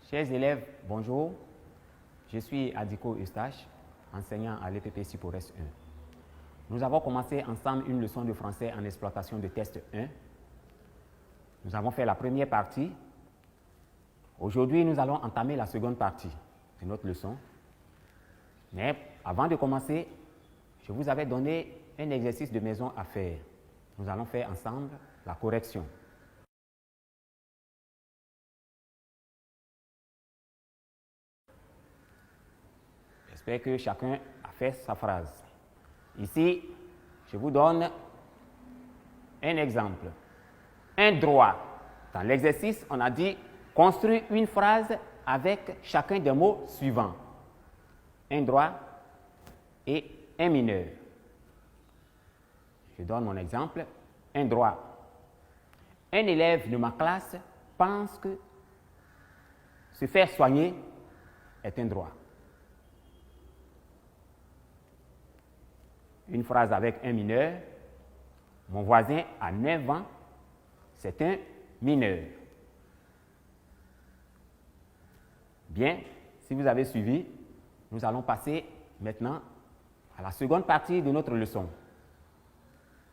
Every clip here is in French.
Chers élèves, bonjour. Je suis Adiko Eustache, enseignant à l'EPP Supores 1. Nous avons commencé ensemble une leçon de français en exploitation de test 1. Nous avons fait la première partie. Aujourd'hui, nous allons entamer la seconde partie de notre leçon. Mais avant de commencer, je vous avais donné un exercice de maison à faire. Nous allons faire ensemble la correction. J'espère que chacun a fait sa phrase. Ici, je vous donne un exemple. Un droit. Dans l'exercice, on a dit construire une phrase avec chacun des mots suivants. Un droit et un mineur. Je donne mon exemple. Un droit. Un élève de ma classe pense que se faire soigner est un droit. Une phrase avec un mineur. Mon voisin a 9 ans, c'est un mineur. Bien, si vous avez suivi, nous allons passer maintenant à la seconde partie de notre leçon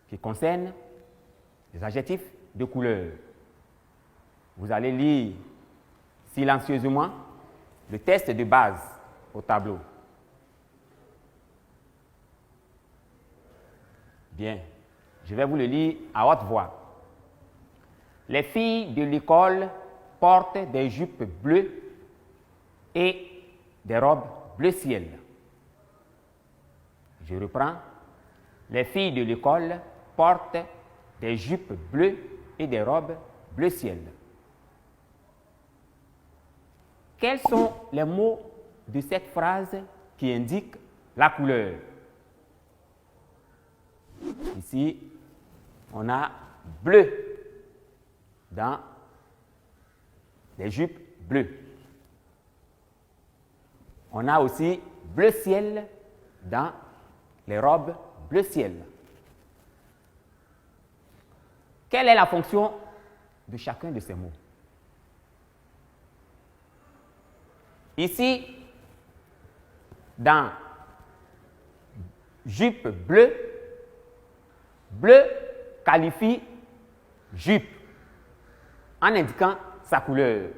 qui concerne les adjectifs de couleur. Vous allez lire silencieusement le test de base au tableau. Bien, je vais vous le lire à haute voix. Les filles de l'école portent des jupes bleues et des robes bleu ciel. Je reprends. Les filles de l'école portent des jupes bleues et des robes bleu ciel. Quels sont les mots de cette phrase qui indiquent la couleur? Ici, on a bleu dans les jupes bleues. On a aussi bleu ciel dans les robes bleu ciel. Quelle est la fonction de chacun de ces mots? Ici, dans jupe bleue, bleu qualifie jupe en indiquant sa couleur.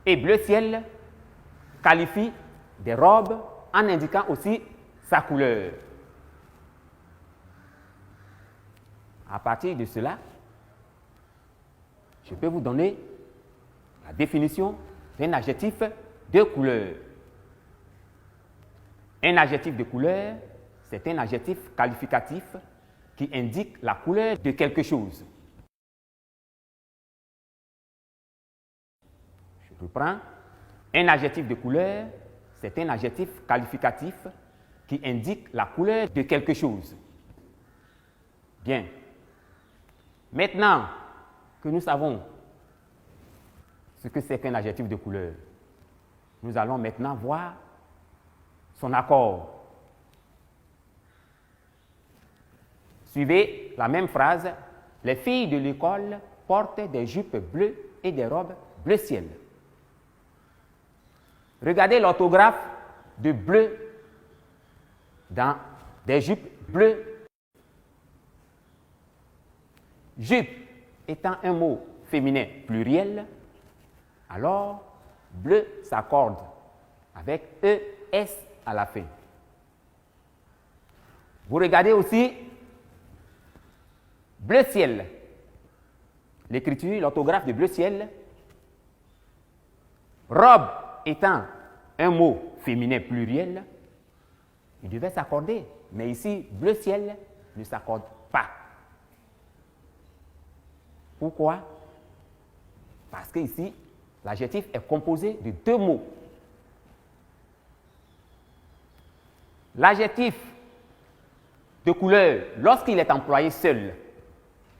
Et bleu ciel qualifie des robes en indiquant aussi sa couleur. À partir de cela, je peux vous donner la définition d'un adjectif de couleur. Un adjectif de couleur, c'est un adjectif qualificatif qui indique la couleur de quelque chose. Je reprends. Un adjectif de couleur, c'est un adjectif qualificatif qui indique la couleur de quelque chose. Bien. Maintenant que nous savons ce que c'est qu'un adjectif de couleur, nous allons maintenant voir son accord. Suivez la même phrase. Les filles de l'école portent des jupes bleues et des robes bleu ciel. Regardez l'orthographe de bleu dans des jupes bleues. Jupe étant un mot féminin pluriel, alors bleu s'accorde avec ES à la fin. Vous regardez aussi bleu ciel. L'écriture, l'orthographe de bleu ciel. Robe étant un mot féminin pluriel, il devait s'accorder. Mais ici, bleu ciel ne s'accorde pas. Pourquoi? Parce qu'ici, l'adjectif est composé de 2 mots. L'adjectif de couleur, lorsqu'il est employé seul,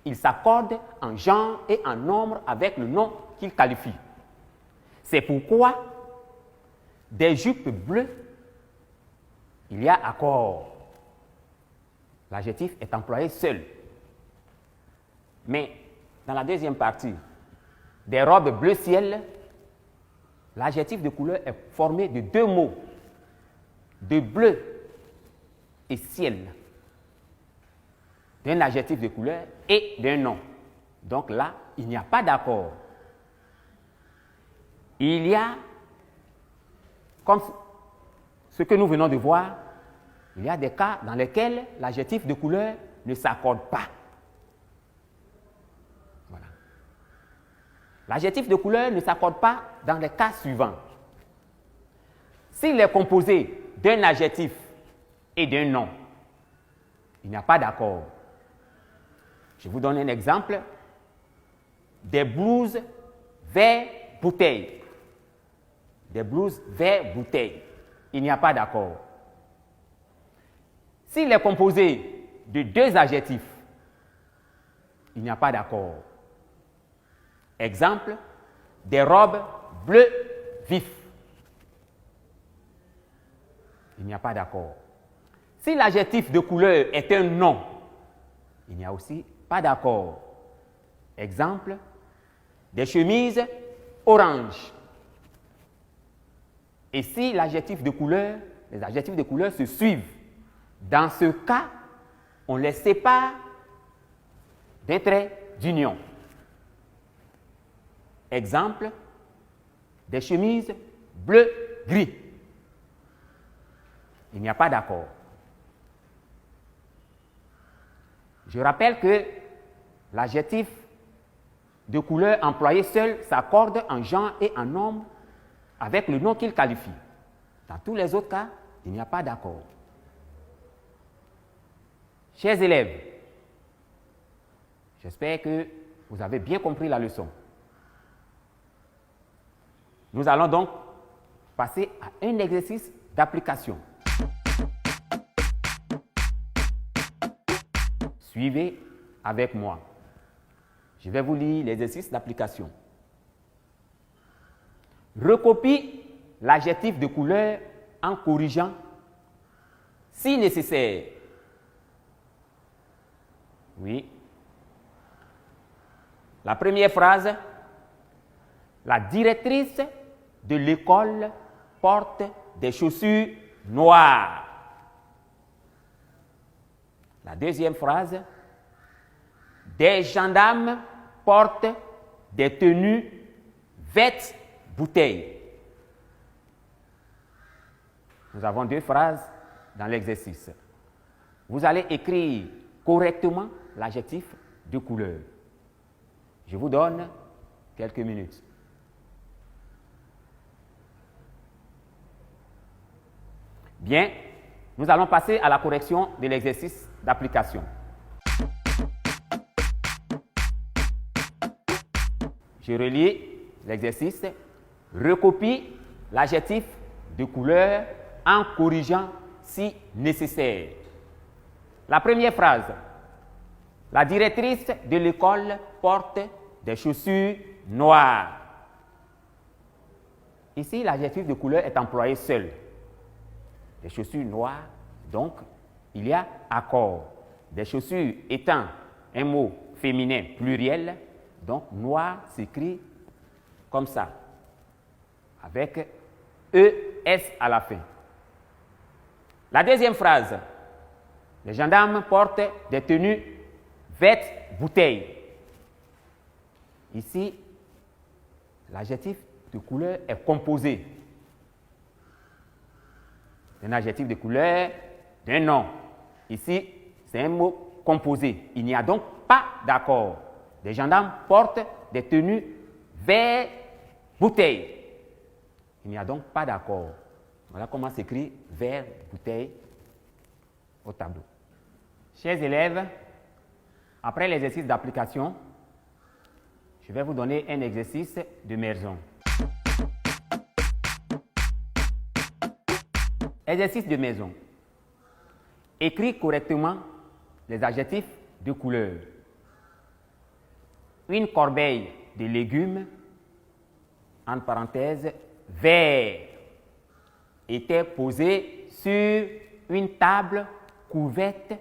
il s'accorde en genre et en nombre avec le nom qu'il qualifie. C'est pourquoi des jupes bleues, il y a accord. L'adjectif est employé seul. Mais dans la deuxième partie, des robes bleu ciel, l'adjectif de couleur est formé de deux mots, de bleu et ciel, d'un adjectif de couleur et d'un nom. Donc là, il n'y a pas d'accord. Il y a, comme ce que nous venons de voir, il y a des cas dans lesquels l'adjectif de couleur ne s'accorde pas. Voilà. L'adjectif de couleur ne s'accorde pas dans les cas suivants. S'il est composé d'un adjectif et d'un nom, il n'y a pas d'accord. Je vous donne un exemple. Des blouses vert bouteille. Des blouses vert bouteille. Il n'y a pas d'accord. S'il est composé de deux adjectifs, il n'y a pas d'accord. Exemple, des robes bleu vif. Il n'y a pas d'accord. Si l'adjectif de couleur est un nom, il n'y a aussi pas d'accord. Exemple, des chemises orange. Et si l'adjectif de couleur, les adjectifs de couleur se suivent, dans ce cas, on les sépare d'un trait d'union. Exemple, des chemises bleu-gris. Il n'y a pas d'accord. Je rappelle que l'adjectif de couleur employé seul s'accorde en genre et en nombre avec le nom qu'il qualifie. Dans tous les autres cas, il n'y a pas d'accord. Chers élèves, j'espère que vous avez bien compris la leçon. Nous allons donc passer à un exercice d'application. Suivez avec moi. Je vais vous lire l'exercice d'application. Recopie l'adjectif de couleur en corrigeant, si nécessaire. Oui. La première phrase, la directrice de l'école porte des chaussures noires. La deuxième phrase, des gendarmes portent des tenues vêtes bouteilles. Nous avons deux phrases dans l'exercice. Vous allez écrire correctement l'adjectif de couleur. Je vous donne quelques minutes. Bien, nous allons passer à la correction de l'exercice d'application. Je relis l'exercice. Recopie l'adjectif de couleur en corrigeant si nécessaire. La première phrase. La directrice de l'école porte des chaussures noires. Ici, l'adjectif de couleur est employé seul. Des chaussures noires, donc il y a accord. Des chaussures étant un mot féminin pluriel, donc noir s'écrit comme ça, avec ES à la fin. La deuxième phrase, les gendarmes portent des tenues vêtes bouteilles. Ici, l'adjectif de couleur est composé d'un adjectif de couleur, d'un nom. Ici, c'est un mot composé. Il n'y a donc pas d'accord. Les gendarmes portent des tenues vert bouteille. Il n'y a donc pas d'accord. Voilà comment s'écrit vert bouteille au tableau. Chers élèves, après l'exercice d'application, je vais vous donner un exercice de maison. Exercice de maison. Écris correctement les adjectifs de couleur. Une corbeille de légumes, entre parenthèses, vert, était posée sur une table couverte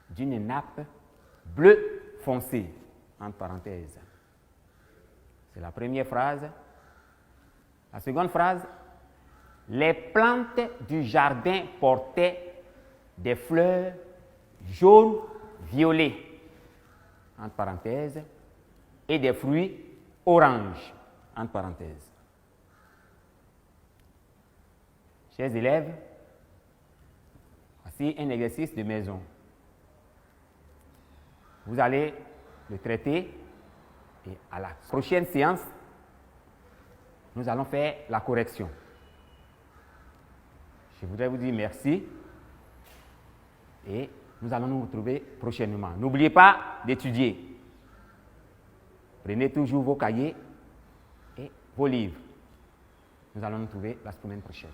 d'une nappe bleu foncé, entre parenthèses. C'est la première phrase. La seconde phrase, les plantes du jardin portaient des fleurs jaunes, violets, entre parenthèses, et des fruits oranges, entre parenthèses. Chers élèves, voici un exercice de maison. Vous allez le traiter et à la prochaine séance, nous allons faire la correction. Je voudrais vous dire merci et nous allons nous retrouver prochainement. N'oubliez pas d'étudier. Prenez toujours vos cahiers et vos livres. Nous allons nous retrouver la semaine prochaine.